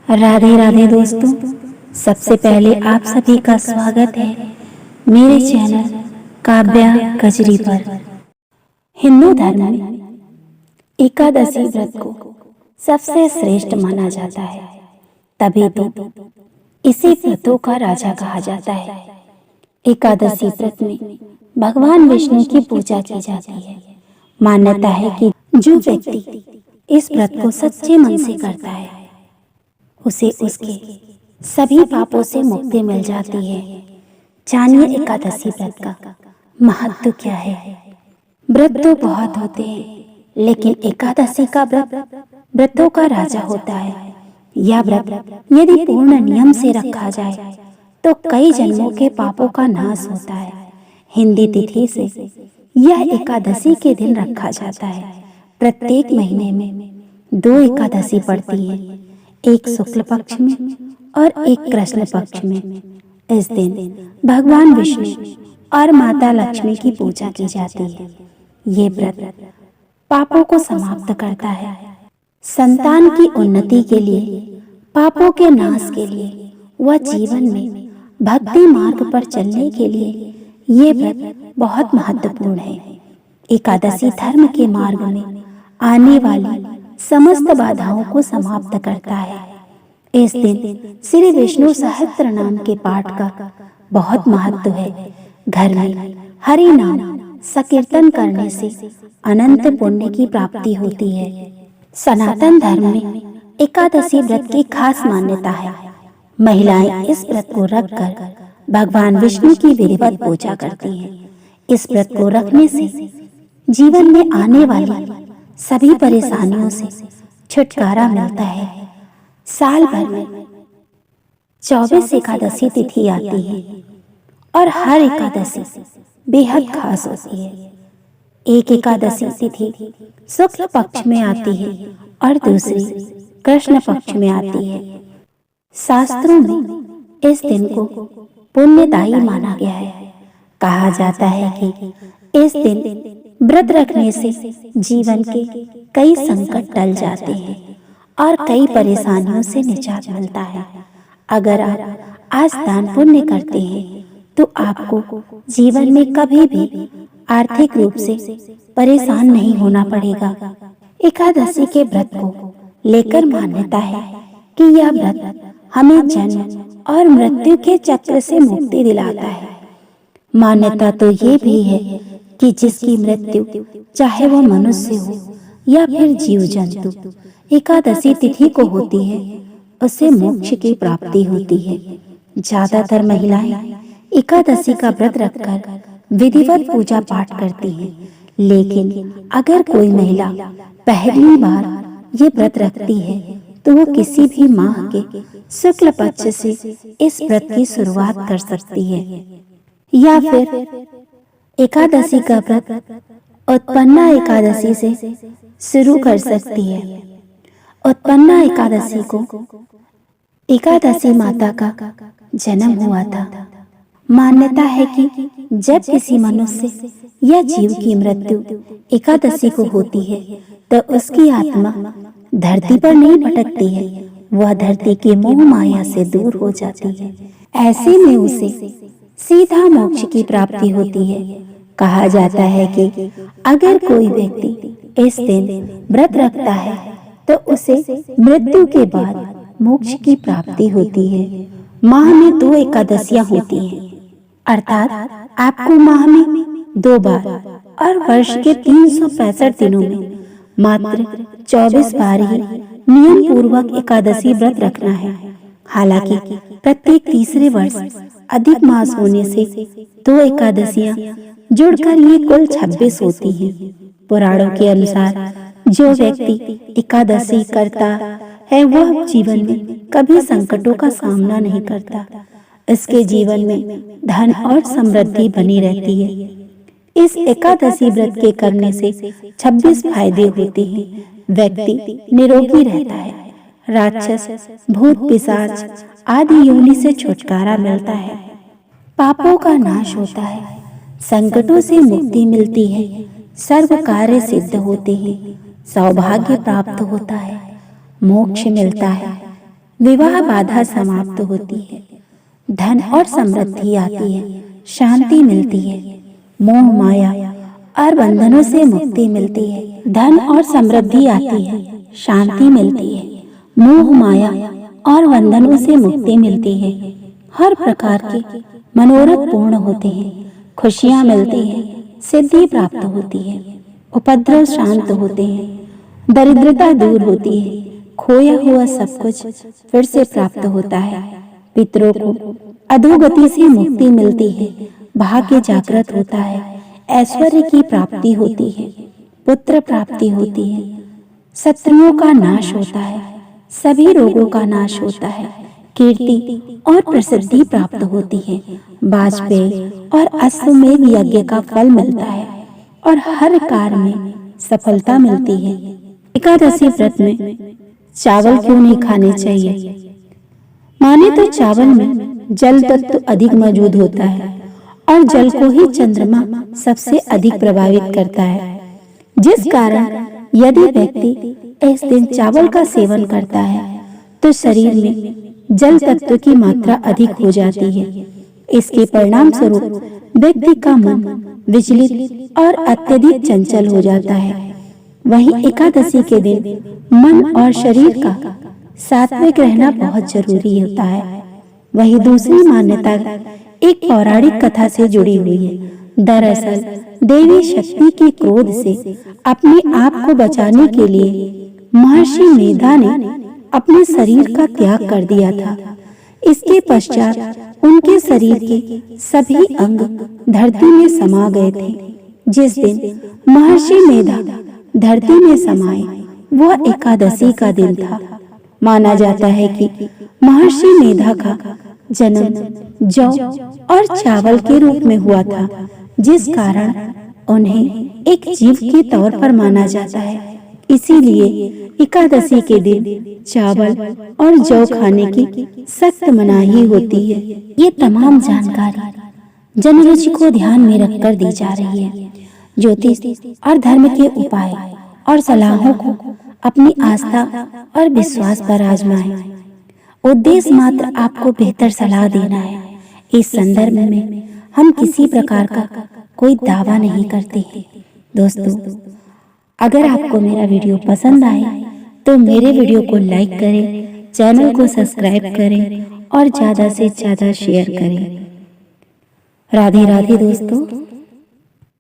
राधे राधे दोस्तों। सबसे पहले आप सभी का स्वागत है मेरे चैनल काव्या कजरी पर। हिंदू धर्म में एकादशी व्रत को सबसे श्रेष्ठ माना जाता है, तभी तो इसे व्रतों का राजा कहा जाता है। एकादशी व्रत में भगवान विष्णु की पूजा की जाती है। मान्यता है कि जो व्यक्ति इस व्रत को सच्चे मन से करता है उसे उसके सभी पापों से मुक्ति मिल जाती है। जानिए एकादशी व्रत का महत्व क्या है। व्रत तो बहुत होते हैं, लेकिन एकादशी का व्रत व्रतों का राजा होता है। यह व्रत यदि पूर्ण नियम से रखा जाए तो कई जन्मों के पापों का नाश होता है। हिंदी तिथि से यह एकादशी के दिन रखा जाता है। प्रत्येक महीने में 2 एकादशी पड़ती है, एक शुक्ल पक्ष में और एक कृष्ण पक्ष में। इस दिन भगवान विष्णु और माता लक्ष्मी की पूजा की जाती है। ये व्रत पापों को समाप्त करता है, संतान की उन्नति के लिए, पापों के नाश के लिए व जीवन में भक्ति मार्ग पर चलने के लिए ये व्रत बहुत महत्वपूर्ण है। एकादशी धर्म के मार्ग में आने वाली समस्त बाधाओं को समाप्त करता है। इस दिन श्री विष्णु सहस्त्र नाम के पाठ का बहुत महत्व है। घर में हरि नाम संकीर्तन करने से अनंत पुण्य की प्राप्ति होती है। सनातन धर्म में एकादशी व्रत की खास मान्यता है। महिलाएं इस व्रत को रखकर भगवान विष्णु की विधिवत पूजा करती हैं। इस व्रत को रखने से जीवन में आने वाली सभी परेशानियों से छुटकारा मिलता है। साल भर में 24 एकादशी तिथि आती है और हर एकादशी बेहद खास होती है। एक एकादशी तिथि शुक्ल पक्ष में आती है और दूसरी कृष्ण पक्ष में आती है। शास्त्रों में इस दिन को पुण्यदायी माना गया है। कहा जाता है कि इस दिन व्रत रखने से जीवन के कई संकट टल जाते हैं और कई परेशानियों से निजात मिलता है। अगर आप आज दान पुण्य करते हैं तो आपको जीवन में कभी भी आर्थिक रूप से परेशान नहीं होना पड़ेगा। एकादशी के व्रत को लेकर मान्यता है कि यह व्रत हमें जन्म और मृत्यु के चक्र से मुक्ति दिलाता है। मान्यता तो ये भी है कि जिसकी मृत्यु चाहे वह मनुष्य हो या फिर जीव जंतु एकादशी तिथि को होती है उसे मोक्ष की प्राप्ति होती है। ज्यादातर महिलाएं एकादशी का व्रत रखकर विधिवत पूजा पाठ करती हैं, लेकिन अगर कोई महिला पहली बार ये व्रत रखती है तो वो किसी भी माह के शुक्ल पक्ष से इस व्रत की शुरुआत कर सकती है या फिर एकादशी का व्रत उत्पन्ना एकादशी से शुरू कर सकती है। उत्पन्ना एकादशी को एकादशी माता का जन्म हुआ था। मान्यता है कि जब किसी मनुष्य या जीव की मृत्यु एकादशी को होती है तो उसकी आत्मा धरती पर नहीं भटकती है, वह धरती के मोह माया से दूर हो जाती है। ऐसे में उसे सीधा मोक्ष की प्राप्ति होती है। कहा जाता है कि अगर कोई व्यक्ति इस दिन व्रत रखता है तो उसे मृत्यु के बाद मोक्ष की प्राप्ति होती है। माह में 2 एकादशियां होती हैं, अर्थात आपको माह में 2 बार और वर्ष के 365 दिनों में मात्र 24 बार ही नियम पूर्वक एकादशी व्रत रखना है। हालांकि प्रत्येक तीसरे वर्ष अधिक मास होने से 2 एकादशियां जुड़कर ये कुल 26 होती हैं। पुराणों के अनुसार जो व्यक्ति एकादशी करता है वह जीवन में कभी संकटों का सामना नहीं करता। इसके जीवन में धन और समृद्धि बनी रहती है। इस एकादशी व्रत के करने से 26 फायदे होते हैं। व्यक्ति निरोगी रहता है, राक्षस, भूत, पिशाच आदि योनि से छुटकारा मिलता है, पापों का नाश होता है, संकटों से मुक्ति मिलती है, सर्व कार्य सिद्ध होते हैं, सौभाग्य प्राप्त होता है, मोक्ष मिलता है, विवाह बाधा समाप्त होती है, धन और समृद्धि आती है, शांति मिलती है, मोह माया और बंधनों से मुक्ति मिलती है। धन और समृद्धि आती है, शांति मिलती है, मोह माया और बंधनों से मुक्ति मिलती है। हर प्रकार के मनोरथ पूर्ण होते हैं, खुशियां मिलती हैं, सिद्धि प्राप्त होती है, उपद्रव शांत होते हैं, दरिद्रता दूर होती है, खोया हुआ सब कुछ फिर से प्राप्त होता है। पितरों को अधोगति से मुक्ति मिलती है, भाग्य जागृत होता है, ऐश्वर्य की प्राप्ति होती है, पुत्र प्राप्ति होती है, शत्रुओं का नाश होता है, सभी रोगों का नाश होता है, कीर्ति और प्रसिद्धि प्राप्त होती है, वाजपेयी और अश्वमेध यज्ञ का फल मिलता है और हर कार्य में सफलता मिलती है। एकादशी व्रत में चावल क्यों नहीं खाने चाहिए? माने तो चावल में जल तत्व अधिक मौजूद होता है और जल को ही चंद्रमा सबसे अधिक प्रभावित करता है, जिस कारण यदि व्यक्ति इस दिन चावल का सेवन करता है तो शरीर में जल तत्व की मात्रा अधिक हो जाती है। इसके परिणाम स्वरूप व्यक्ति का मन विचलित और अत्यधिक चंचल हो जाता है। वहीं एकादशी के दिन मन और शरीर का सात्विक रहना बहुत जरूरी होता है। वहीं दूसरी मान्यता एक पौराणिक कथा से जुड़ी हुई है। दरअसल देवी शक्ति के क्रोध से अपने आप को बचाने के लिए महर्षि मेधा ने अपने शरीर का त्याग कर दिया था। इसके पश्चात उनके शरीर के सभी अंग धरती में समा गए थे। जिस दिन महर्षि मेधा धरती में समाए वह एकादशी का दिन था। माना जाता है कि महर्षि मेधा का जन्म जौ और चावल के रूप में हुआ था, जिस कारण उन्हें एक जीव के तौर पर माना जाता है। इसीलिए एकादशी के दिन चावल और जौ खाने की सख्त मनाही होती है। ये तमाम जानकारी जनरुचि को ध्यान में रखकर दी जा रही है। ज्योतिष और धर्म के उपाय और सलाहों को अपनी आस्था और विश्वास पर आजमाएं। उद्देश्य मात्र आपको बेहतर सलाह देना है। इस संदर्भ में हम किसी प्रकार का कोई दावा नहीं करते। दोस्तों, अगर आपको मेरा वीडियो पसंद आए तो मेरे वीडियो को लाइक करें, चैनल को सब्सक्राइब करें और ज़्यादा से ज़्यादा शेयर करें। राधे राधे दोस्तों।